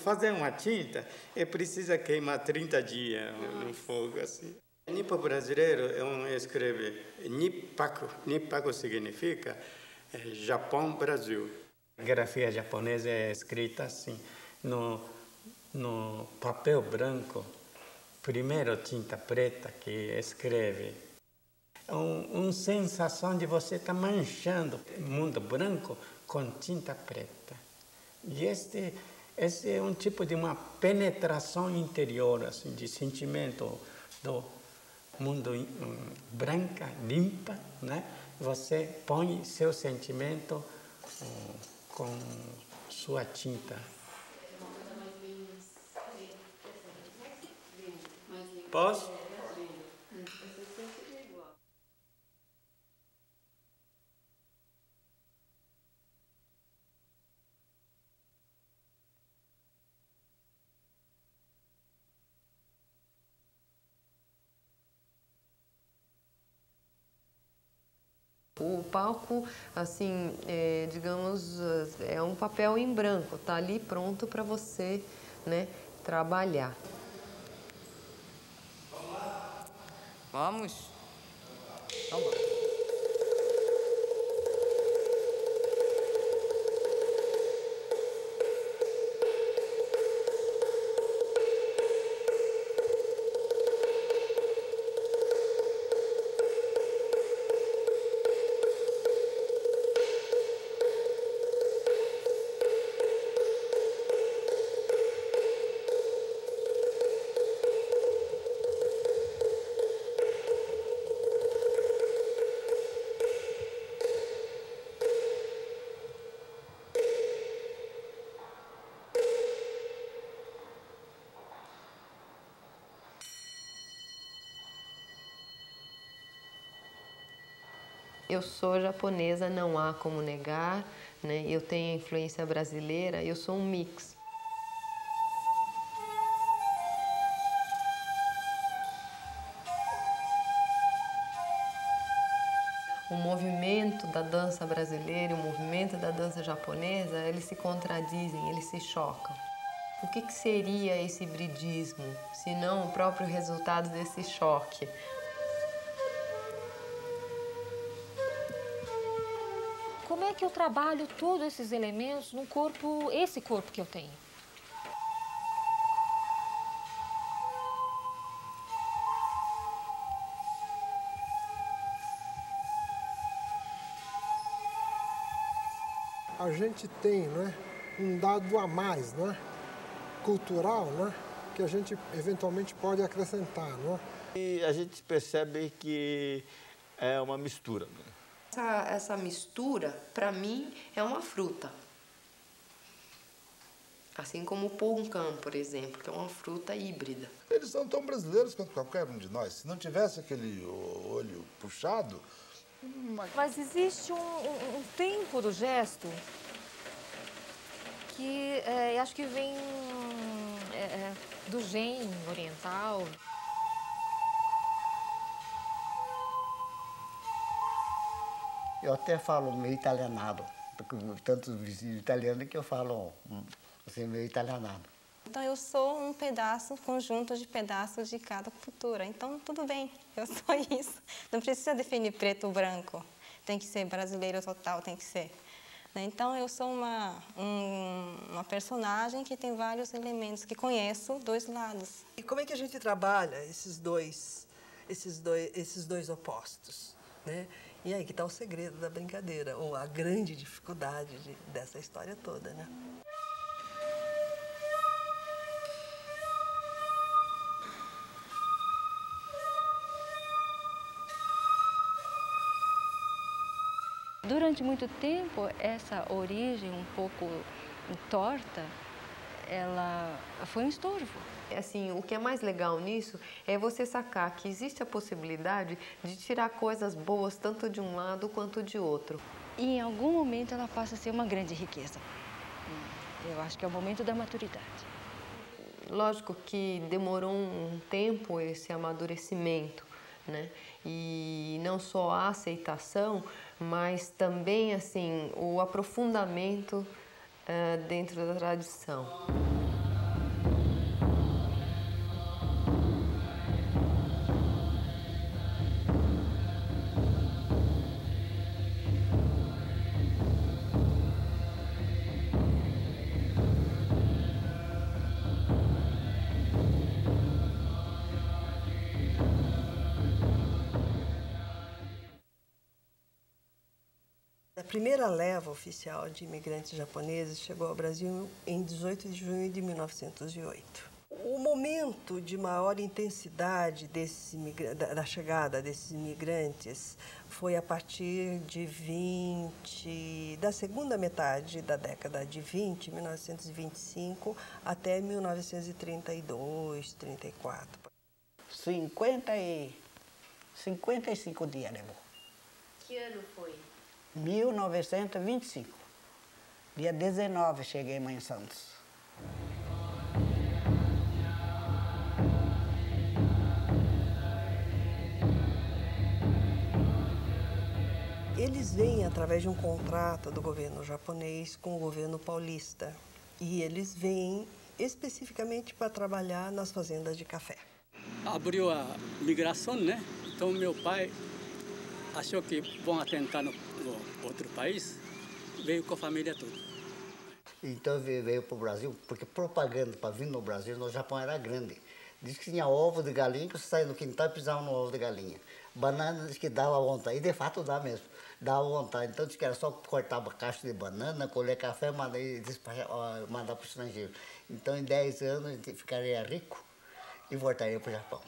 fazer uma tinta, precisa queimar 30 dias no fogo, assim. Nipo brasileiro escreve Nippaku. Nippaku significa Japão, Brasil. A grafia japonesa é escrita assim, no papel branco, primeiro tinta preta que escreve. Uma sensação de você estar manchando o mundo branco com tinta preta. E esse é um tipo de uma penetração interior, assim, de sentimento do mundo branca, limpa, né? Você põe seu sentimento com sua tinta. Posso? O palco, assim, digamos, é um papel em branco, tá ali pronto para você, né, trabalhar. Vamos? Então vamos. Eu sou japonesa, não há como negar, né? Eu tenho a influência brasileira, eu sou um mix. O movimento da dança brasileira e o movimento da dança japonesa, eles se contradizem, eles se chocam. O que seria esse hibridismo, se não o próprio resultado desse choque? Como é que eu trabalho todos esses elementos no corpo, esse corpo que eu tenho? A gente tem, não é, um dado a mais, não é, cultural, não é, que a gente eventualmente pode acrescentar, não é? E a gente percebe que é uma mistura, né? Essa mistura, para mim, é uma fruta. Assim como o punkan, por exemplo, que é uma fruta híbrida. Eles são tão brasileiros quanto qualquer um de nós. Se não tivesse aquele olho puxado... Mas existe um tempo do gesto que acho que vem do Zen oriental. Eu até falo meio italianado, porque tantos vizinhos italianos que eu falo assim, meio italianado. Então eu sou um pedaço, conjunto de pedaços de cada cultura. Então tudo bem, eu sou isso. Não precisa definir preto ou branco. Tem que ser brasileiro total, tem que ser. Então eu sou uma personagem que tem vários elementos, que conheço dois lados. E como é que a gente trabalha esses dois opostos, né? E aí que está o segredo da brincadeira, ou a grande dificuldade dessa história toda, né? Durante muito tempo, essa origem um pouco torta, ela foi um estorvo. Assim, o que é mais legal nisso é você sacar que existe a possibilidade de tirar coisas boas tanto de um lado quanto de outro. E em algum momento ela passa a ser uma grande riqueza. Eu acho que é o momento da maturidade. Lógico que demorou um tempo esse amadurecimento, né? E não só a aceitação, mas também assim o aprofundamento dentro da tradição. primeira leva oficial de imigrantes japoneses chegou ao Brasil em 18 de junho de 1908. O momento de maior intensidade da chegada desses imigrantes foi a partir da segunda metade da década de 20, 1925, até 1932, 34. 55 dias levou. Que ano foi? 1925. Dia 19 cheguei em Santos. Eles vêm através de um contrato do governo japonês com o governo paulista. E eles vêm especificamente para trabalhar nas fazendas de café. Abriu a migração, né? Então meu pai achou que vão atentar no outro país, veio com a família toda. Então veio para o Brasil, porque propaganda para vir no Brasil, no Japão era grande. Diz que tinha ovo de galinha, que você saía no quintal e pisava no ovo de galinha. Banana diz que dava vontade, e de fato dá mesmo, dava vontade. Então diz que era só cortar a caixa de banana, colher café e mandar para o estrangeiro. Então em 10 anos a gente ficaria rico e voltaria para o Japão.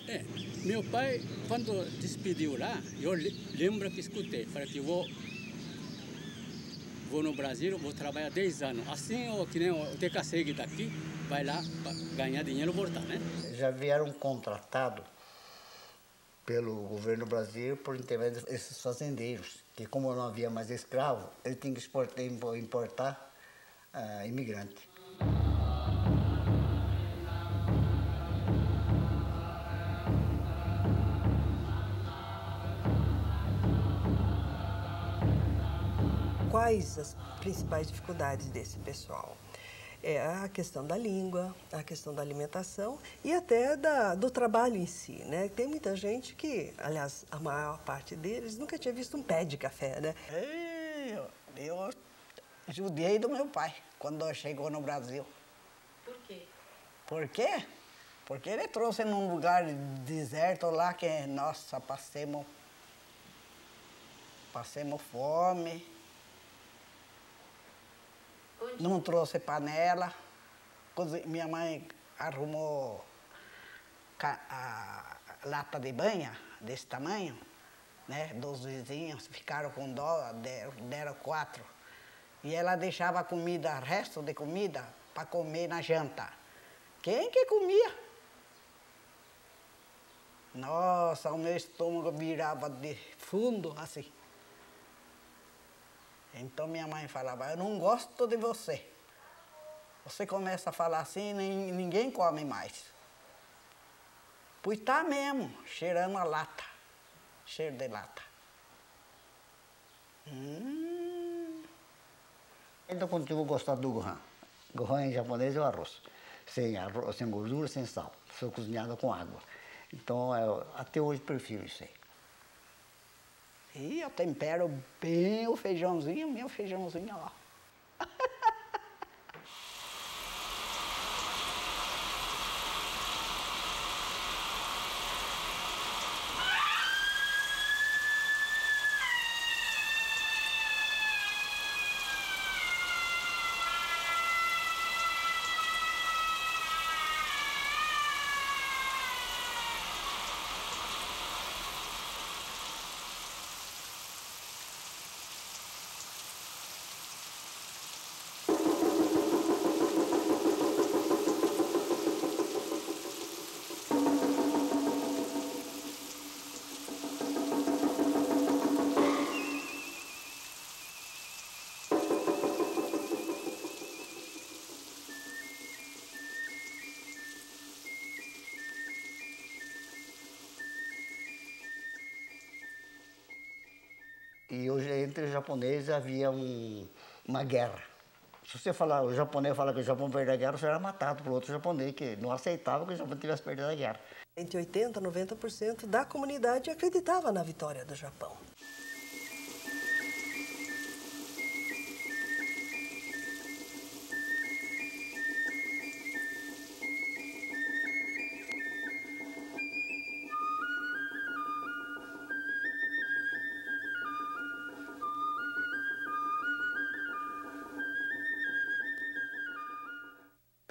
Meu pai, quando despediu lá, eu lembro que escutei, falei que vou no Brasil, vou trabalhar 10 anos. Assim, que nem o TKCG daqui, vai lá ganhar dinheiro e voltar, né? Já vieram contratados pelo governo brasileiro por intermédio desses fazendeiros, que como não havia mais escravo, ele tinha que importar imigrante. Quais as principais dificuldades desse pessoal? É a questão da língua, a questão da alimentação e até do trabalho em si, né? Tem muita gente que, aliás, a maior parte deles nunca tinha visto um pé de café, né? Eu judiei do meu pai quando chegou no Brasil. Por quê? Por quê? Porque ele trouxe num lugar deserto lá que, nossa, passemos fome. Não trouxe panela. Minha mãe arrumou a lata de banha desse tamanho, né? Dos vizinhos ficaram com dó, deram 4. E ela deixava comida, resto de comida, para comer na janta. Quem que comia? Nossa, o meu estômago virava de fundo assim. Então minha mãe falava, eu não gosto de você. Você começa a falar assim, ninguém come mais. Pois tá mesmo, cheirando a lata. Cheiro de lata. Então continuo gostando do gohan. Gohan em japonês é o arroz. Sem gordura, sem sal. Só cozinhado com água. Então, até hoje prefiro isso aí. E eu tempero bem o feijãozinho, meu feijãozinho, ó. E hoje entre os japoneses havia uma guerra. Se você falar, o japonês fala que o Japão perdeu a guerra, você era matado por outro japonês que não aceitava que o Japão tivesse perdido a guerra. Entre 80% e 90% da comunidade acreditava na vitória do Japão.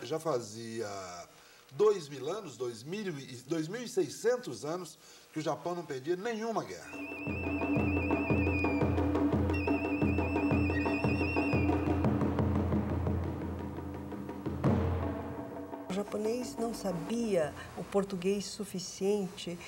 já fazia 2.000 anos, 2.600 anos, que o Japão não perdia nenhuma guerra. O japonês não sabia o português suficiente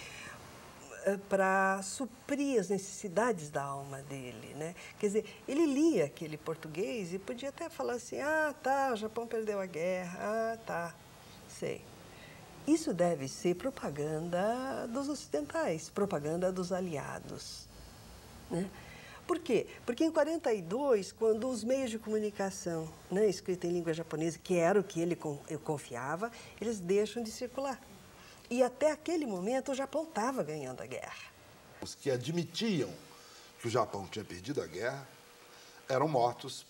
para suprir as necessidades da alma dele, né? Quer dizer, ele lia aquele português e podia até falar assim, ah, tá, o Japão perdeu a guerra, ah, tá, sei. Isso deve ser propaganda dos ocidentais, propaganda dos aliados, né? Por quê? Porque em 42, quando os meios de comunicação, né, escritos em língua japonesa, que era o que ele confiava, eles deixam de circular. E até aquele momento o Japão estava ganhando a guerra. Os que admitiam que o Japão tinha perdido a guerra eram mortos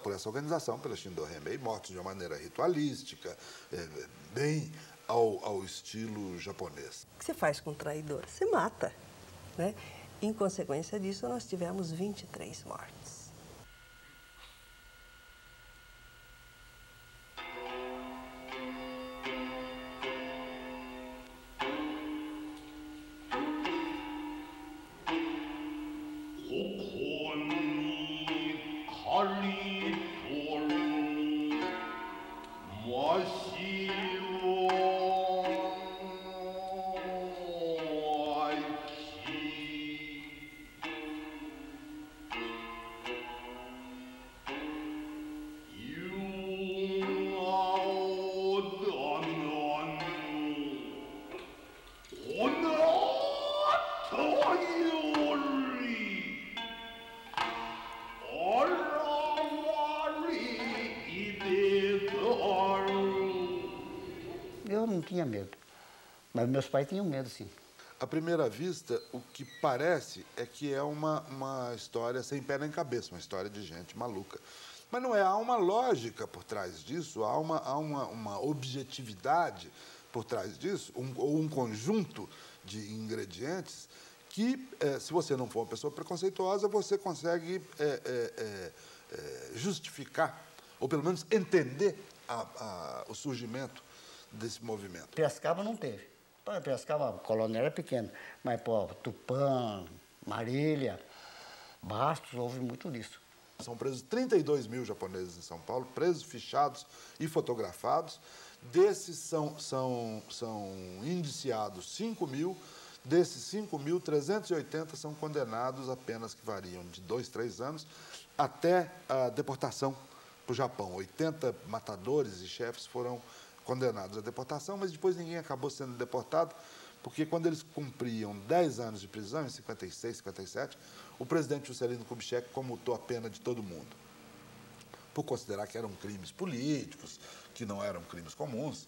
por essa organização, pela Shindo Hemei, mortos de uma maneira ritualística, bem ao estilo japonês. O que você faz com um traidor? Você mata, né? Em consequência disso, nós tivemos 23 mortes. Eu não tinha medo, mas meus pais tinham medo, sim. À primeira vista, o que parece é que é uma história sem pé nem cabeça, uma história de gente maluca. Mas não é, há uma lógica por trás disso, há uma objetividade por trás disso, ou um conjunto de ingredientes que, se você não for uma pessoa preconceituosa, você consegue justificar, ou pelo menos entender o surgimento desse movimento. Piracicaba não teve. Piracicaba, a colônia era pequena, mas, pô, Tupã, Marília, Bastos, houve muito disso. São presos 32.000 japoneses em São Paulo, presos, fichados e fotografados. Desses são indiciados 5.000. Desses 5.000, 380 são condenados a penas que variam de 2, 3 anos até a deportação para o Japão. 80 matadores e chefes foram condenados à deportação, mas depois ninguém acabou sendo deportado, porque quando eles cumpriam 10 anos de prisão, em 56, 57, o presidente Juscelino Kubitschek comutou a pena de todo mundo, por considerar que eram crimes políticos, que não eram crimes comuns.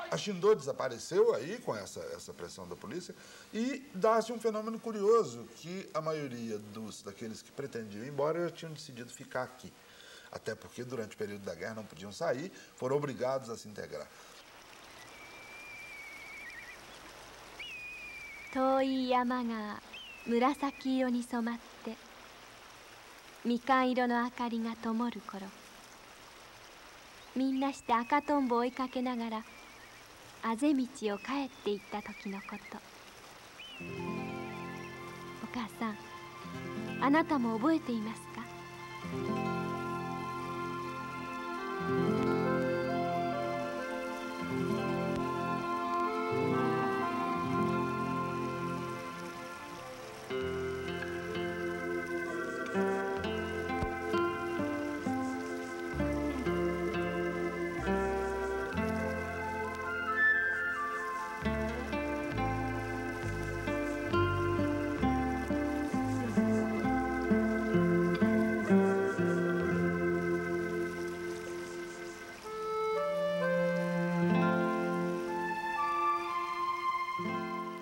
A Shindo desapareceu aí com essa pressão da polícia e dá-se um fenômeno curioso, que a maioria daqueles que pretendiam ir embora já tinham decidido ficar aqui. Até porque durante o período da guerra não podiam sair, foram obrigados a se integrar. 遠い山が紫色に染まってみかん色の明かりが灯る頃、みんなして赤とんぼを追いかけながらあぜ道を帰っていった時のこと。お母さん、あなたも覚えていますか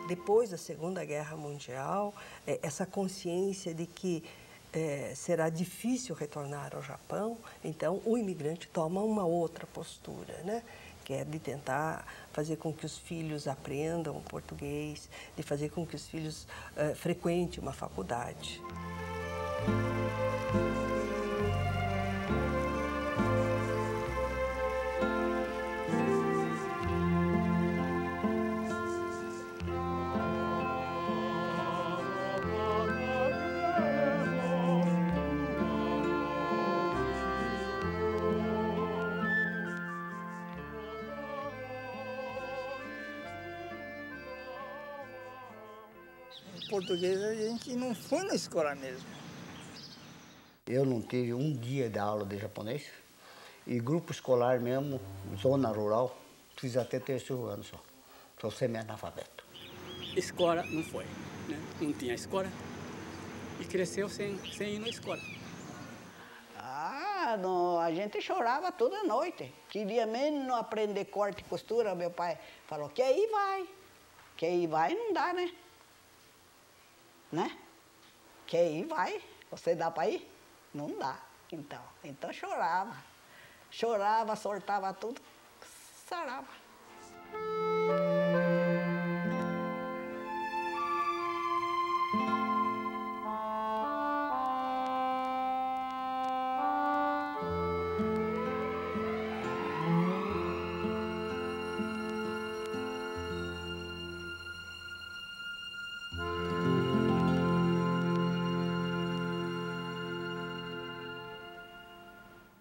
？Depois da Segunda Guerra Mundial, essa consciência de que será difícil retornar ao Japão, então o imigrante toma uma outra postura, né? que é de tentar fazer com que os filhos aprendam português, de fazer com que os filhos frequentem uma faculdade. Português a gente não foi na escola mesmo. Eu não tive um dia de aula de japonês e grupo escolar mesmo, zona rural, fiz até 3º ano só. Sou semi-analfabeto. Escola não foi, né? Não tinha escola e cresceu sem ir na escola. Ah, não, a gente chorava toda noite. Queria mesmo aprender corte e costura. Meu pai falou que aí vai. Que aí vai não dá, né? Que aí vai, você dá para ir? Não dá, então chorava. Chorava, soltava tudo, sarava.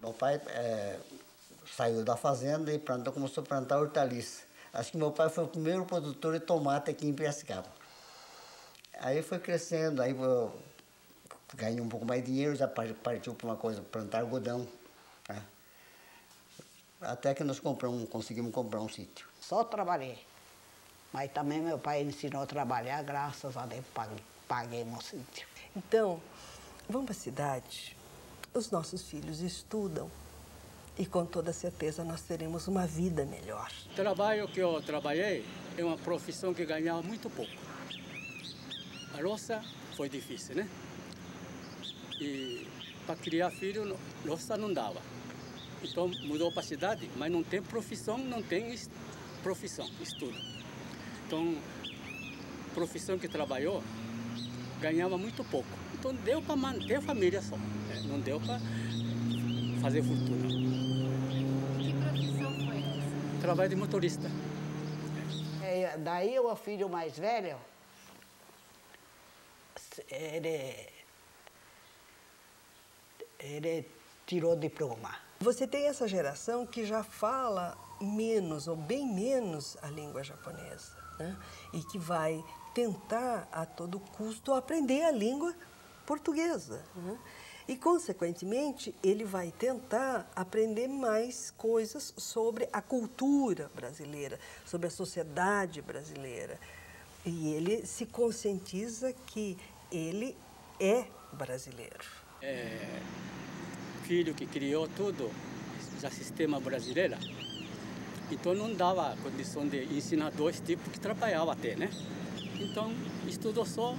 Meu pai saiu da fazenda e começou a plantar hortaliça. Acho que meu pai foi o primeiro produtor de tomate aqui em Piracicaba. Aí foi crescendo, aí ganhei um pouco mais de dinheiro, já partiu para uma coisa, plantar algodão. Né? Até que nós conseguimos comprar um sítio. Só trabalhei. Mas também meu pai ensinou a trabalhar, graças a Deus paguei meu sítio. Então, vamos para a cidade. Os nossos filhos estudam e com toda certeza nós teremos uma vida melhor. O trabalho que eu trabalhei é uma profissão que ganhava muito pouco. A roça foi difícil, né? E para criar filho, roça não dava. Então mudou para a cidade, mas não tem profissão, estudo. Então, profissão que trabalhou, ganhava muito pouco. Então deu para manter a família só. Não deu para fazer fortuna. Que profissão foi essa? Trabalho de motorista. Daí o filho mais velho, ele tirou diploma. Você tem essa geração que já fala menos ou bem menos a língua japonesa, né? E que vai tentar a todo custo aprender a língua portuguesa, né? E, consequentemente, ele vai tentar aprender mais coisas sobre a cultura brasileira, sobre a sociedade brasileira. E ele se conscientiza que ele é brasileiro. Filho que criou tudo, já sistema brasileiro, então não dava condição de ensinar 2 tipos que trabalhavam até, né? Então, estudou só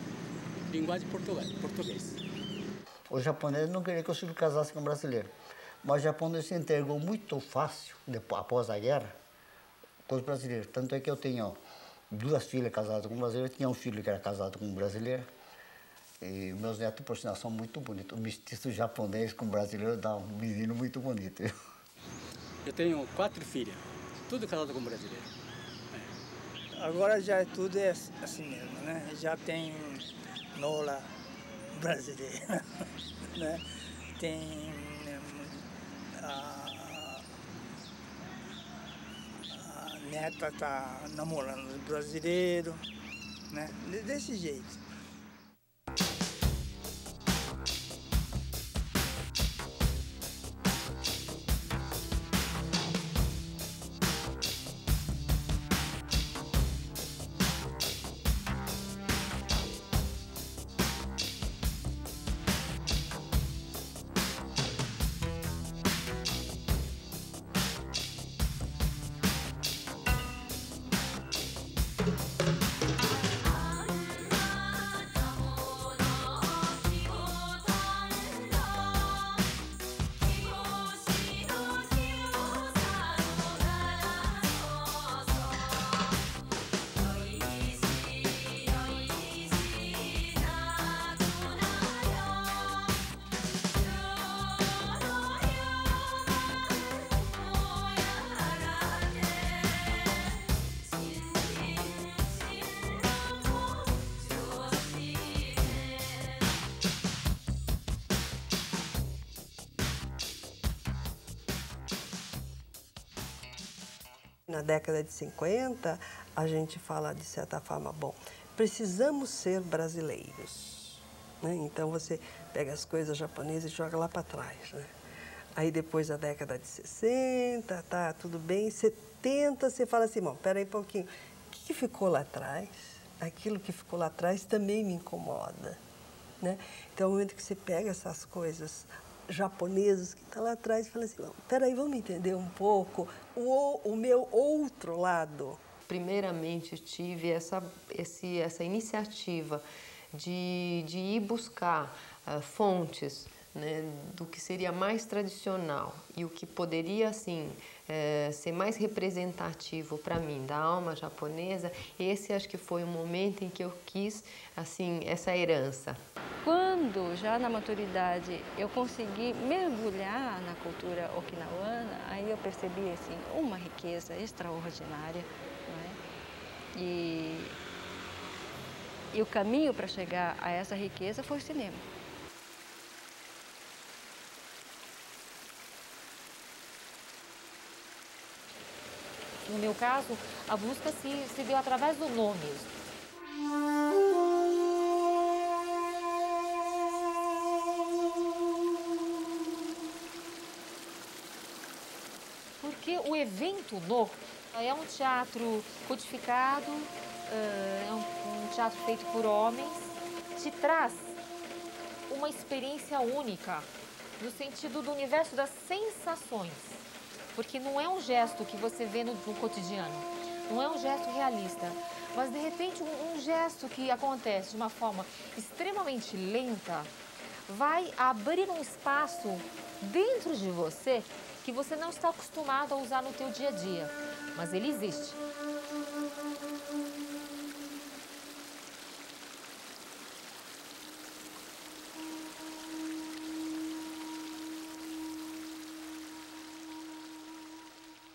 linguagem português. Os japoneses não queriam que os filhos casassem com brasileiro, mas o japonês se entregou muito fácil, após a guerra, com os brasileiros. Tanto é que eu tenho 2 filhas casadas com brasileiro, tinha um filho que era casado com um brasileiro, e meus netos, por sinal, são muito bonitos. O mestiço japonês com brasileiro dá um menino muito bonito. Eu tenho 4 filhas, tudo casado com brasileiro. Agora já tudo é assim mesmo, né? Já tem Nola brasileira, né? Tem a neta tá namorando brasileiro, né? Desse jeito. na década de 50, a gente fala, de certa forma, bom, precisamos ser brasileiros, né? Então você pega as coisas japonesas e joga lá para trás, né? Aí depois da década de 60, tá, tudo bem, 70, você fala assim, bom, peraí um pouquinho, o que ficou lá atrás? Aquilo que ficou lá atrás também me incomoda, né? Então, no momento que você pega essas coisas japonesas que estão lá atrás e fala assim, peraí, vamos entender um pouco o meu outro lado. Primeiramente, tive essa iniciativa de ir buscar fontes, né, do que seria mais tradicional e o que poderia, assim, ser mais representativo para mim da alma japonesa. Esse acho que foi o momento em que eu quis, assim, essa herança. Quando, já na maturidade, eu consegui mergulhar na cultura okinawana, aí eu percebi, assim, uma riqueza extraordinária, né? E o caminho para chegar a essa riqueza foi o cinema. No meu caso, a busca se deu através do nome mesmo. Porque o evento No é um teatro codificado, é um teatro feito por homens, te traz uma experiência única no sentido do universo das sensações. Porque não é um gesto que você vê no cotidiano, não é um gesto realista, mas de repente um gesto que acontece de uma forma extremamente lenta vai abrir um espaço dentro de você que você não está acostumado a usar no teu dia a dia, mas ele existe.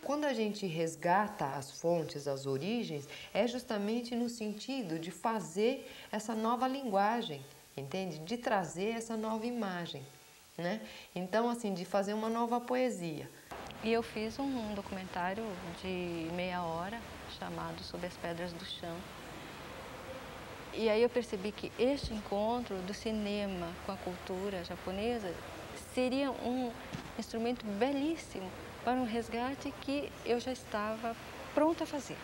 Quando a gente resgata as fontes, as origens, é justamente no sentido de fazer essa nova linguagem, entende? De trazer essa nova imagem, né? Então, assim, de fazer uma nova poesia. E eu fiz um documentário de meia hora chamado Sob as Pedras do Chão. E aí eu percebi que este encontro do cinema com a cultura japonesa seria um instrumento belíssimo para um resgate que eu já estava pronta a fazer.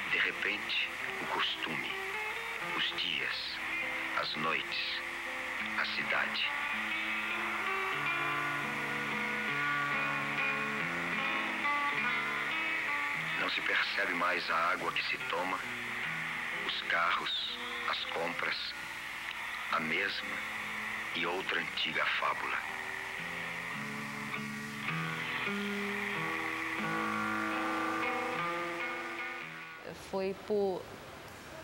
De repente, o costume, os dias, as noites, a cidade. Não se percebe mais a água que se toma, os carros, as compras, a mesma e outra antiga fábula. Foi por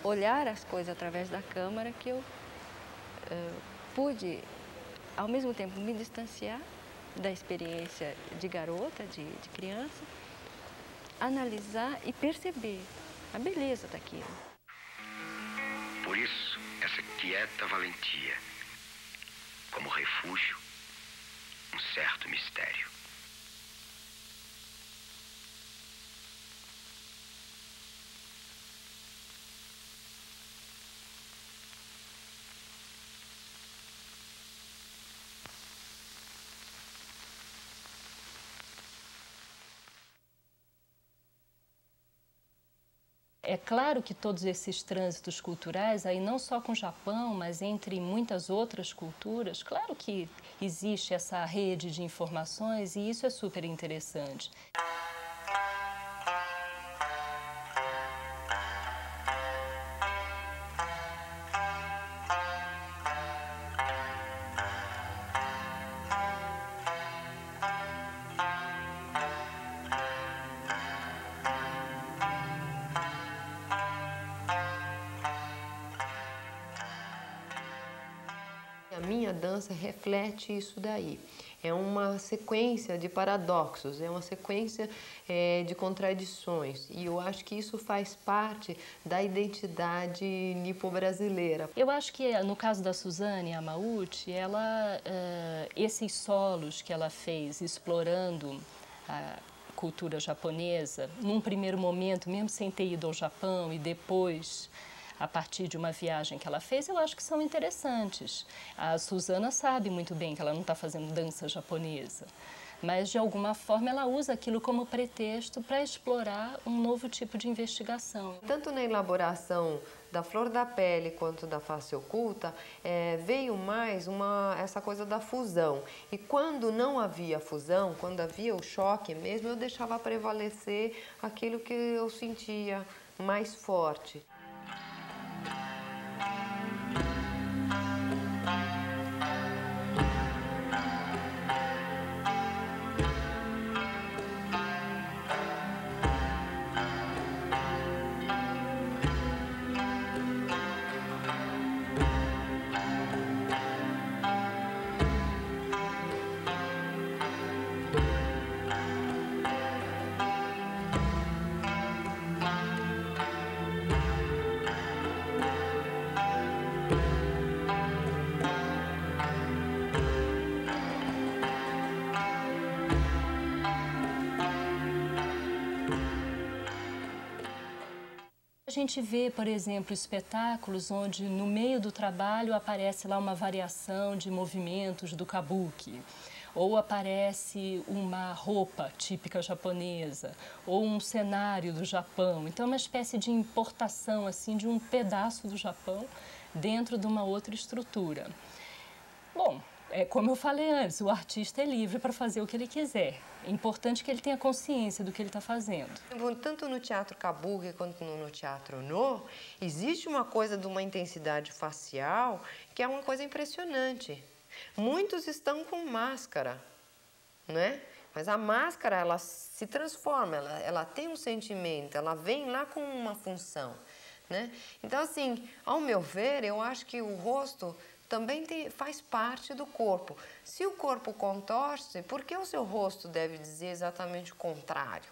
olhar as coisas através da câmera que eu pude, ao mesmo tempo, me distanciar da experiência de garota, de criança, analisar e perceber a beleza daquilo. Por isso, essa quieta valentia, como refúgio, um certo mistério. É claro que todos esses trânsitos culturais, aí não só com o Japão, mas entre muitas outras culturas, claro que existe essa rede de informações e isso é super interessante. minha dança reflete isso daí. É uma sequência de paradoxos, é uma sequência de contradições. E eu acho que isso faz parte da identidade nipo-brasileira. Eu acho que no caso da Suzane Yamauchi, esses solos que ela fez explorando a cultura japonesa, num primeiro momento, mesmo sem ter ido ao Japão e depois, a partir de uma viagem que ela fez, eu acho que são interessantes. A Suzana sabe muito bem que ela não está fazendo dança japonesa, mas de alguma forma ela usa aquilo como pretexto para explorar um novo tipo de investigação. Tanto na elaboração da flor da pele quanto da face oculta, veio mais essa coisa da fusão. E quando não havia fusão, quando havia o choque mesmo, eu deixava prevalecer aquilo que eu sentia mais forte. A gente vê, por exemplo, espetáculos onde no meio do trabalho aparece lá uma variação de movimentos do kabuki, ou aparece uma roupa típica japonesa, ou um cenário do Japão. Então é uma espécie de importação assim de um pedaço do Japão dentro de uma outra estrutura. Bom, como eu falei antes, o artista é livre para fazer o que ele quiser. É importante que ele tenha consciência do que ele está fazendo. Tanto no teatro kabuki quanto no teatro no, existe uma coisa de uma intensidade facial que é uma coisa impressionante. Muitos estão com máscara, né? Mas a máscara, ela se transforma, ela tem um sentimento, ela vem lá com uma função, né? Então, assim, ao meu ver, eu acho que o rosto também faz parte do corpo. Se o corpo contorce, por que o seu rosto deve dizer exatamente o contrário?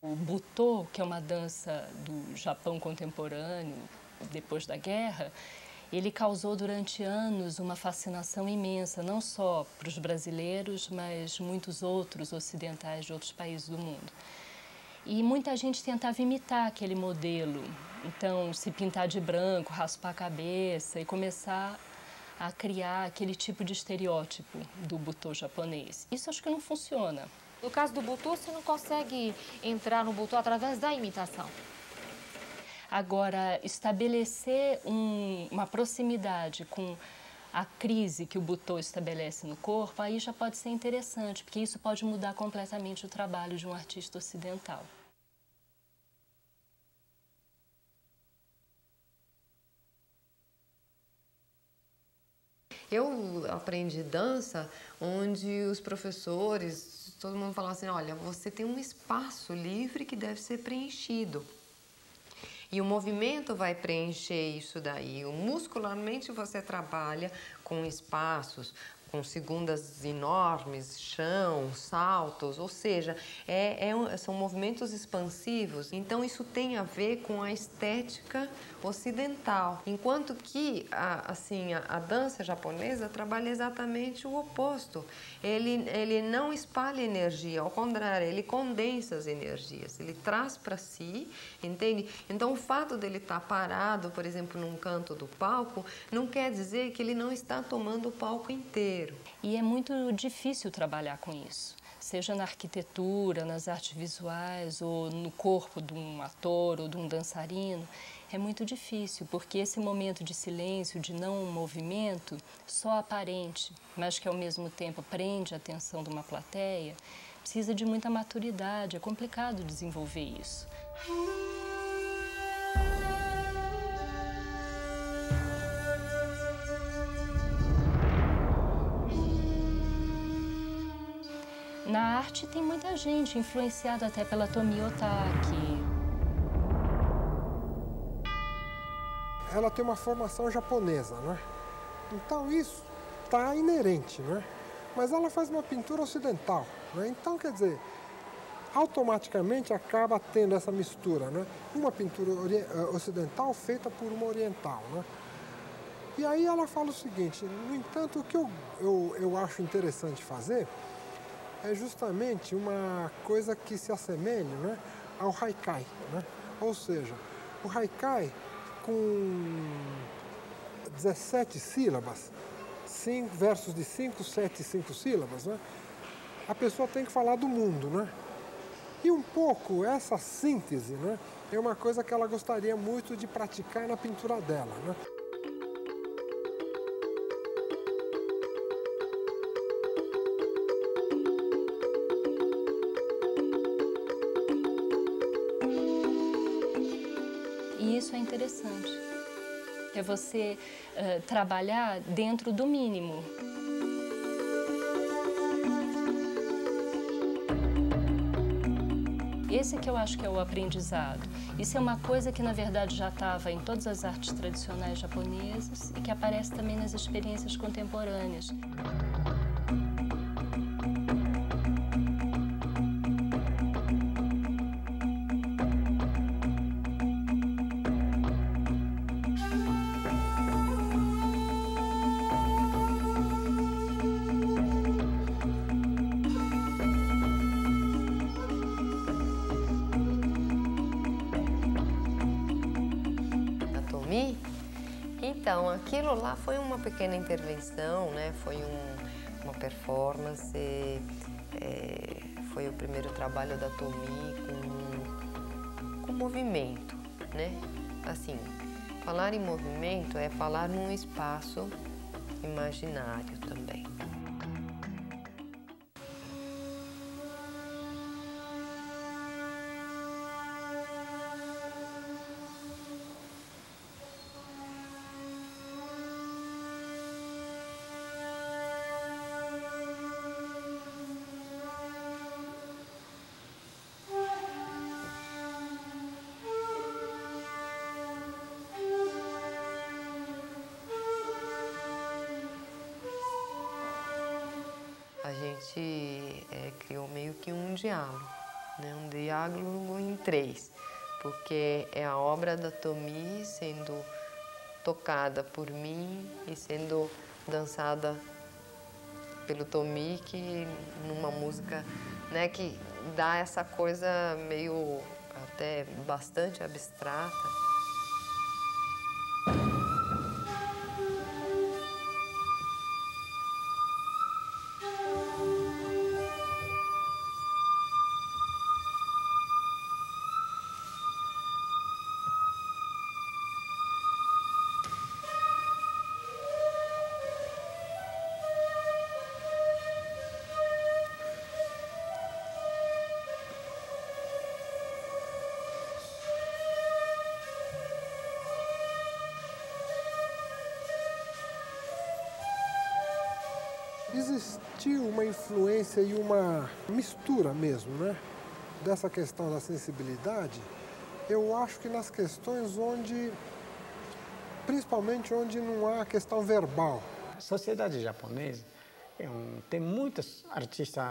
O Butô, que é uma dança do Japão contemporâneo, depois da guerra, ele causou durante anos uma fascinação imensa, não só para os brasileiros, mas muitos outros ocidentais de outros países do mundo. E muita gente tentava imitar aquele modelo, então se pintar de branco, raspar a cabeça e começar a criar aquele tipo de estereótipo do Butô japonês. Isso acho que não funciona. No caso do Butô, você não consegue entrar no Butô através da imitação. Agora, estabelecer uma proximidade com a crise que o Butô estabelece no corpo, aí já pode ser interessante, porque isso pode mudar completamente o trabalho de um artista ocidental. Eu aprendi dança onde os professores, todo mundo falava assim, olha, você tem um espaço livre que deve ser preenchido. E o movimento vai preencher isso daí. Muscularmente você trabalha com espaços, com segundas enormes, chão, saltos, ou seja, são movimentos expansivos. Então isso tem a ver com a estética ocidental. Enquanto que a dança japonesa trabalha exatamente o oposto. Ele não espalha energia, ao contrário, ele condensa as energias, ele traz para si, entende? Então o fato dele estar parado, por exemplo, num canto do palco, não quer dizer que ele não está tomando o palco inteiro. E é muito difícil trabalhar com isso, seja na arquitetura, nas artes visuais, ou no corpo de um ator ou de um dançarino. É muito difícil, porque esse momento de silêncio, de não movimento, só aparente, mas que ao mesmo tempo prende a atenção de uma plateia, precisa de muita maturidade, é complicado desenvolver isso. Na arte tem muita gente, influenciada até pela Tomi Otaki. Ela tem uma formação japonesa, né? Então isso está inerente, né? Mas ela faz uma pintura ocidental, né? Então, quer dizer, automaticamente acaba tendo essa mistura, né? Uma pintura ocidental feita por uma oriental, né? E aí ela fala o seguinte, no entanto, o que eu acho interessante fazer é justamente uma coisa que se assemelhe, né, ao haikai, né? Ou seja, o haikai com 17 sílabas, 5 versos de 5, 7, 5 sílabas, né? A pessoa tem que falar do mundo, né? E um pouco essa síntese, né, é uma coisa que ela gostaria muito de praticar na pintura dela, né? E isso é interessante, é você trabalhar dentro do mínimo. Esse que eu acho que é o aprendizado. Isso é uma coisa que, na verdade, já estava em todas as artes tradicionais japonesas e que aparece também nas experiências contemporâneas. Então, aquilo lá foi uma pequena intervenção, né? Foi uma performance, foi o primeiro trabalho da Tomi com movimento, né? Assim, falar em movimento é falar num espaço imaginário também. A gente criou meio que um diálogo, né? Um diálogo em 3, porque é a obra da Tomi sendo tocada por mim e sendo dançada pelo Tomi, que numa música, né, que dá essa coisa meio até bastante abstrata. Existiu uma influência e uma mistura mesmo, né? Dessa questão da sensibilidade, eu acho que nas questões onde, principalmente onde não há questão verbal. A sociedade japonesa tem muitos artistas,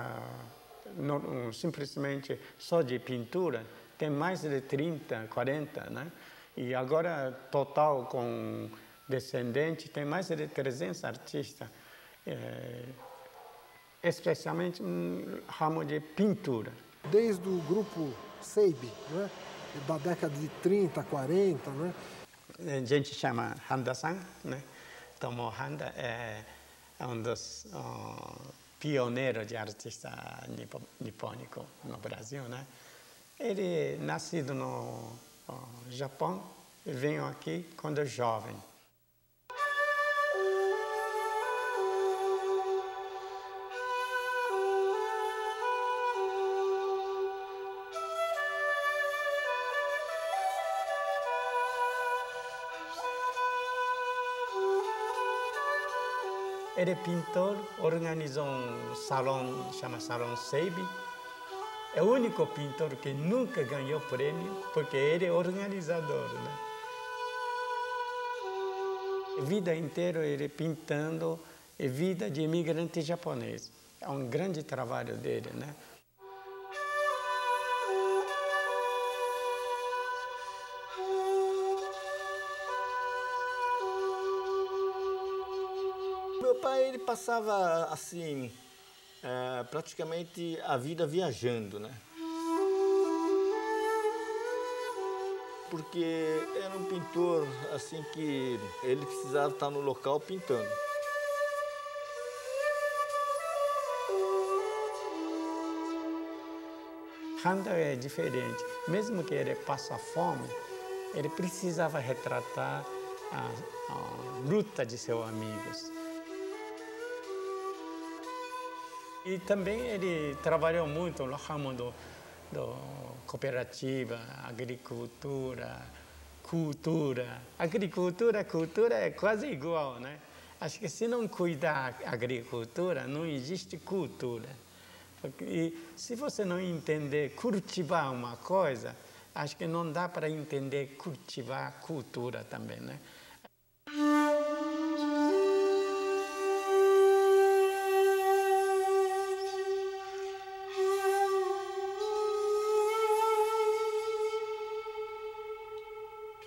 não, simplesmente só de pintura, tem mais de 30, 40, né? E agora, total, com descendente, tem mais de 300 artistas. Especialmente no ramo de pintura. Desde o grupo Seibi, né? Da década de 30, 40, né? A gente chama Handa-san, né? Tomo Handa é um dos pioneiros de artista nipônico no Brasil, né? Ele nascido no Japão e veio aqui quando jovem. Ele é pintor, organizou um salão, chama Salão Seibi. É o único pintor que nunca ganhou prêmio, porque ele é organizador, né? A vida inteira ele pintando a vida de imigrante japonês. É um grande trabalho dele, né? Meu pai, ele passava, assim, praticamente a vida viajando, né? Porque era um pintor, assim, que ele precisava estar no local pintando. Handel é diferente. Mesmo que ele passa fome, ele precisava retratar a luta de seus amigos. E também ele trabalhou muito no ramo do cooperativa, agricultura, cultura. Agricultura, cultura é quase igual, né? Acho que se não cuidar da agricultura, não existe cultura. E se você não entender cultivar uma coisa, acho que não dá para entender cultivar a cultura também, né?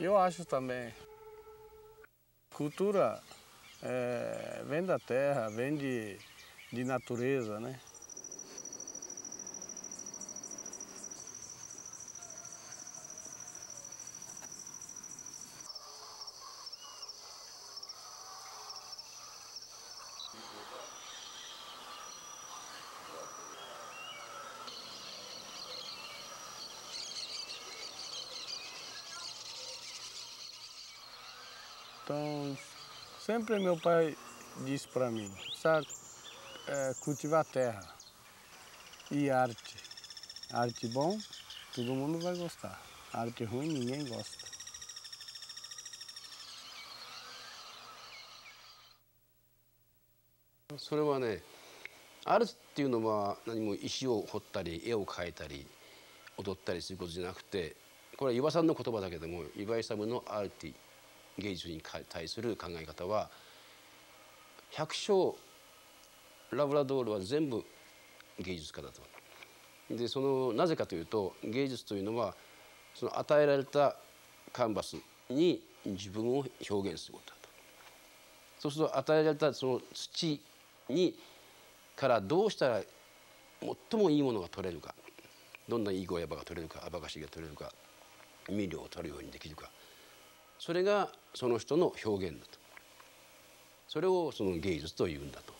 Eu acho também. Cultura vem da terra, vem de natureza, né? Então, sempre meu pai disse para mim, precisa cultivar a terra e arte. Arte bom, todo mundo vai gostar. Arte ruim, ninguém gosta. Isso é né, arte っていうのは何も石を彫ったり絵を描いたり踊ったりすることじゃなくて、これは岩さんの言葉だけども、岩井勇のアーティ芸術に対する考え方は、百姓ラブラドールは全部芸術家だと。でそのなぜかというと、芸術というのはその与えられたカンバスに自分を表現することだと。そうすると与えられたその土にからどうしたら最もいいものが取れるか、どんないいゴヤバが取れるか、アバガシが取れるか、ミリを取るようにできるか、それがその人の表現だと。それをその芸術というんだと。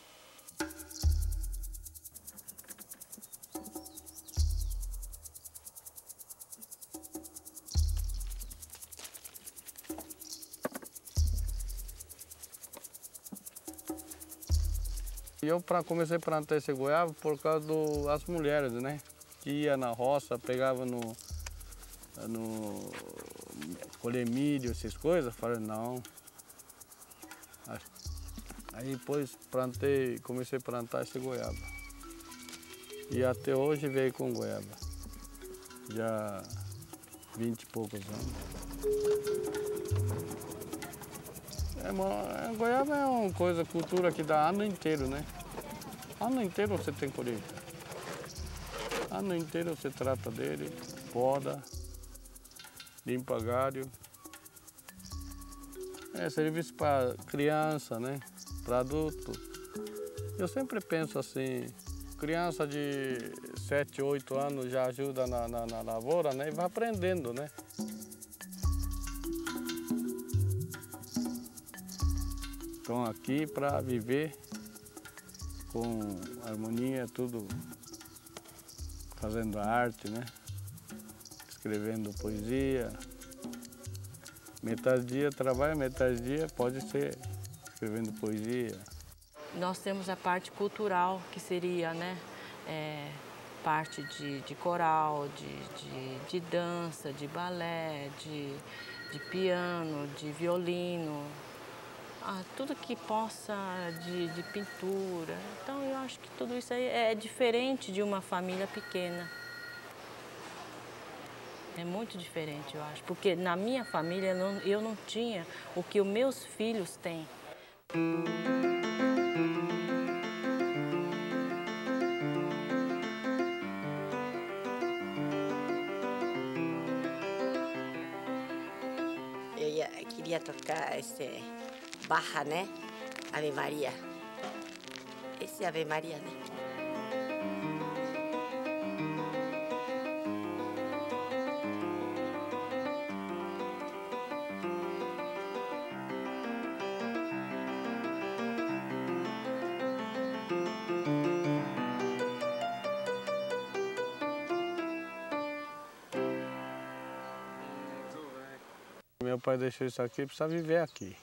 Eu comecei a plantar esse goiaba por causa das mulheres, né? Que ia na roça, pegava no colher milho, essas coisas. Falei, não. Aí depois comecei a plantar esse goiaba. E até hoje veio com goiaba. Já 20 e poucos anos. Goiaba é uma coisa, cultura que dá ano inteiro, né? Ano inteiro você tem colheita. Ano inteiro você trata dele, poda, limpa galho. É serviço para criança, né? Para adulto. Eu sempre penso assim, criança de 7, 8 anos já ajuda na lavoura, né? E vai aprendendo, né? Estão aqui para viver com harmonia, tudo fazendo arte, né? Escrevendo poesia. Metade dia trabalha, metade dia pode ser escrevendo poesia. Nós temos a parte cultural, que seria, né? Parte de coral, de dança, de balé, de piano, de violino. tudo que possa de pintura. Então eu acho que tudo isso aí é diferente de uma família pequena. É muito diferente, eu acho, porque na minha família eu não tinha o que os meus filhos têm. Queria tocar esse Bach, né? Ave Maria. Esse Ave Maria, né? Meu pai deixou isso aqui, precisa viver aqui.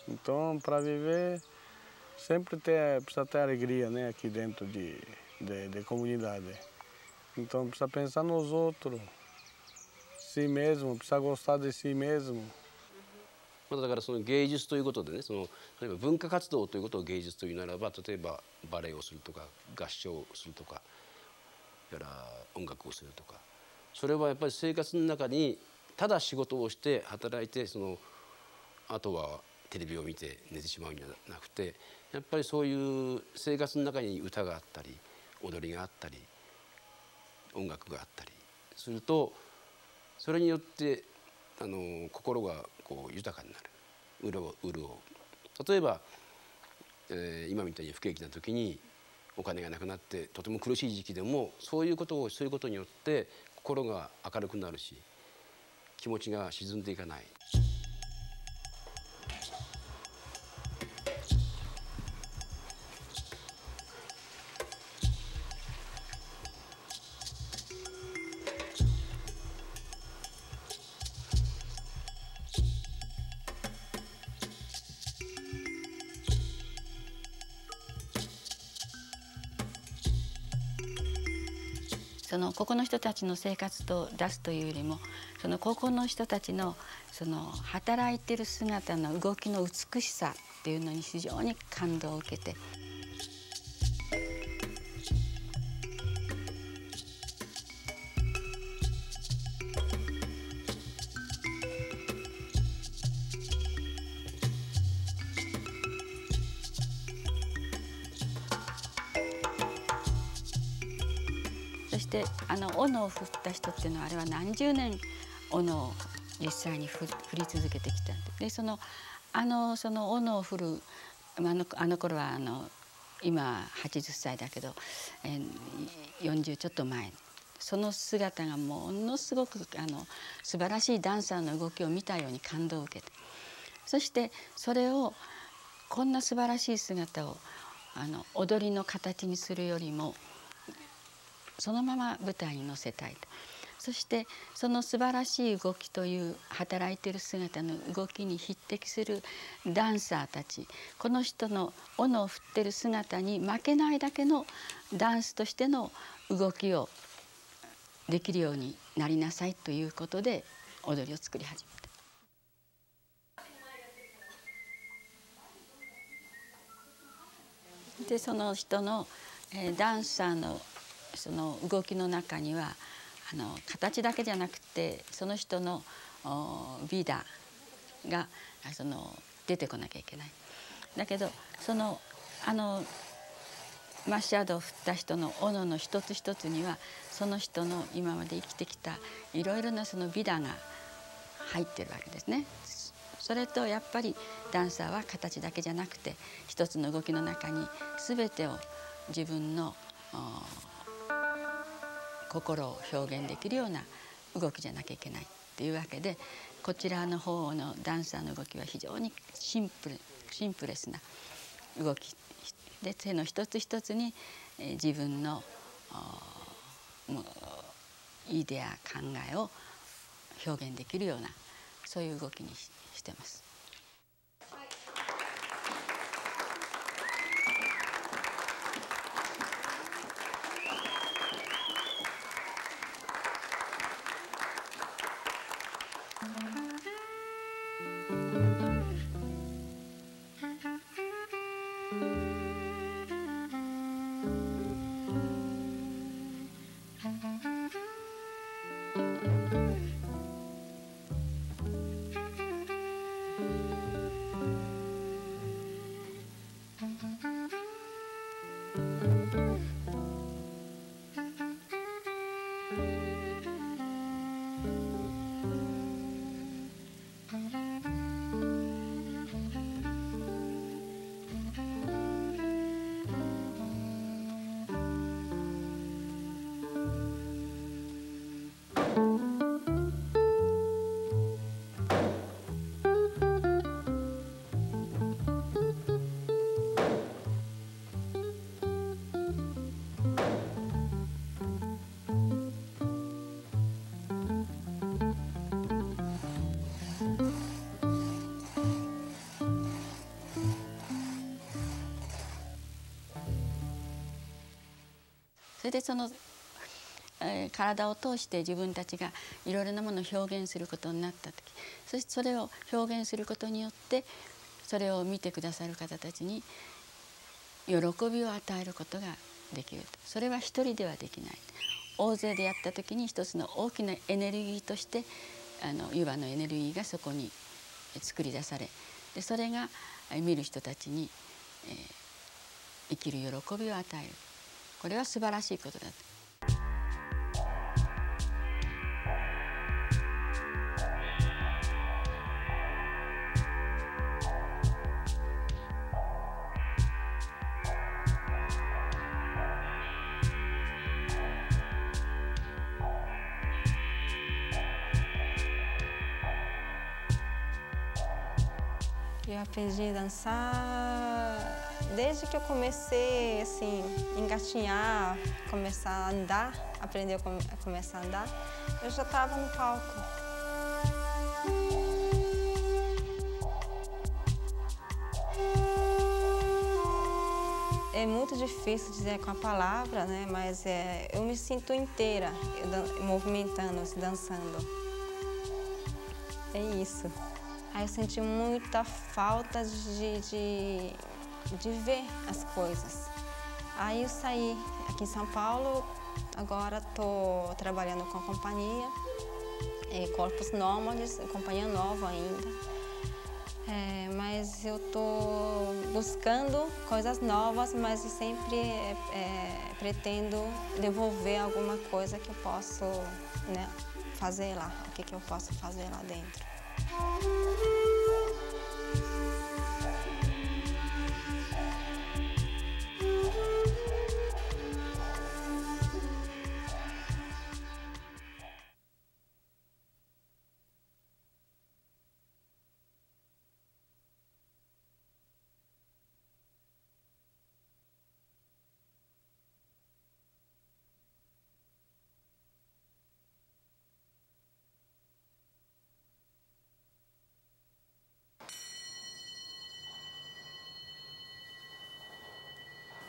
Então, para viver, sempre precisa ter alegria, né, aqui dentro de comunidade. Então, precisa pensar nos outros, si mesmo, precisa gostar de si mesmo. だからその芸術ということでね、例えば文化活動ということを芸術というならば、例えばバレエをするとか合唱をするとか、それから音楽をするとか、それはやっぱり生活の中にただ仕事をして働いてあとはテレビを見て寝てしまうんじゃなくて、やっぱりそういう生活の中に歌があったり踊りがあったり音楽があったりすると、それによって心が豊かになる、潤う。例えば、今みたいに不景気な時にお金がなくなってとても苦しい時期でもそういうことをすることによって心が明るくなるし気持ちが沈んでいかない。ここの人たちの生活と出すというよりもここの人たちの働いてる姿の動きの美しさっていうのに非常に感動を受けて。そして斧を振った人っていうのはあれは何十年斧を実際に振り続けてきたんで、その斧を振るあの頃は今80歳だけど40ちょっと前、その姿がものすごく素晴らしいダンサーの動きを見たように感動を受けて、そしてそれをこんな素晴らしい姿を踊りの形にするよりもそのまま舞台に乗せたいと。そしてその素晴らしい動きという働いている姿の動きに匹敵するダンサーたち、この人の斧を振ってる姿に負けないだけのダンスとしての動きをできるようになりなさいということで踊りを作り始めた。でその人のダンサーのその動きの中には形だけじゃなくてその人の美だが出てこなきゃいけない。だけどマッシャードを振った人の斧の一つ一つにはその人の今まで生きてきたいろいろな美だが入ってるわけですね。それとやっぱりダンサーは形だけじゃなくて一つの動きの中に全てを自分の心を表現できるような動きじゃなきゃいけないっていうわけで、こちらの方のダンサーの動きは非常にシンプレスな動きで、手の一つ一つに自分のイデア考えを表現できるようなそういう動きにしてます。それでその、体を通して自分たちがいろいろなものを表現することになった時、そしてそれを表現することによってそれを見てくださる方たちに喜びを与えることができると。それは一人ではできない。大勢でやった時に一つの大きなエネルギーとして湯葉のエネルギーがそこに作り出され、でそれが見る人たちに、生きる喜びを与える。これは素晴らしいことだと。Eu aprendi a dançar desde que eu comecei assim, engatinhar, começar a andar, aprender a começar a andar, eu já estava no palco. É muito difícil dizer com a palavra, né? Mas eu me sinto inteira, movimentando, dançando. É isso. Aí eu senti muita falta de ver as coisas. Aí eu saí aqui em São Paulo, agora estou trabalhando com a companhia, Corpos Nômades, companhia nova ainda. Mas eu estou buscando coisas novas, mas eu sempre pretendo devolver alguma coisa que eu posso, né, fazer lá, o que eu posso fazer lá dentro.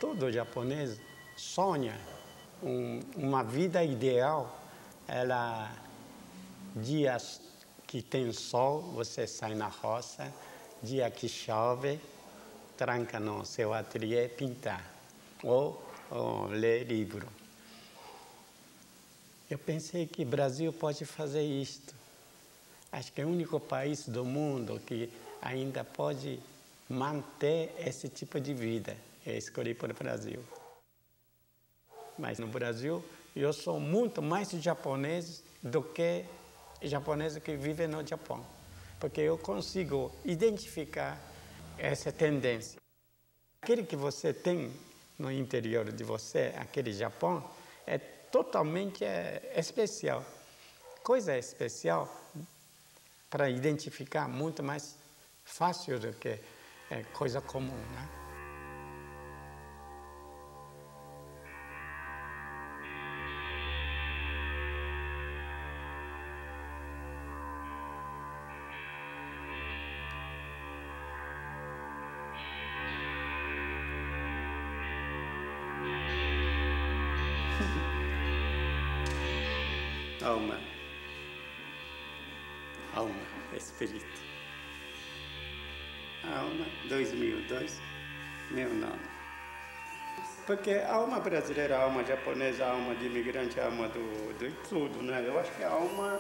Todo japonês sonha uma vida ideal. Dias que tem sol, você sai na roça. Dia que chove, tranca no seu ateliê pintar ou ler livro. Eu pensei que o Brasil pode fazer isto. Acho que é o único país do mundo que ainda pode manter esse tipo de vida. Eu escolhi para o Brasil. Mas no Brasil, eu sou muito mais japonês do que japoneses que vivem no Japão. Porque eu consigo identificar essa tendência. Aquele que você tem no interior de você, aquele Japão, é totalmente especial. Coisa especial para identificar muito mais fácil do que coisa comum, né? Alma, espírito. Alma, 2002, meu nome. Porque a alma brasileira, a alma japonesa, a alma de imigrante, a alma do tudo, né? Eu acho que a alma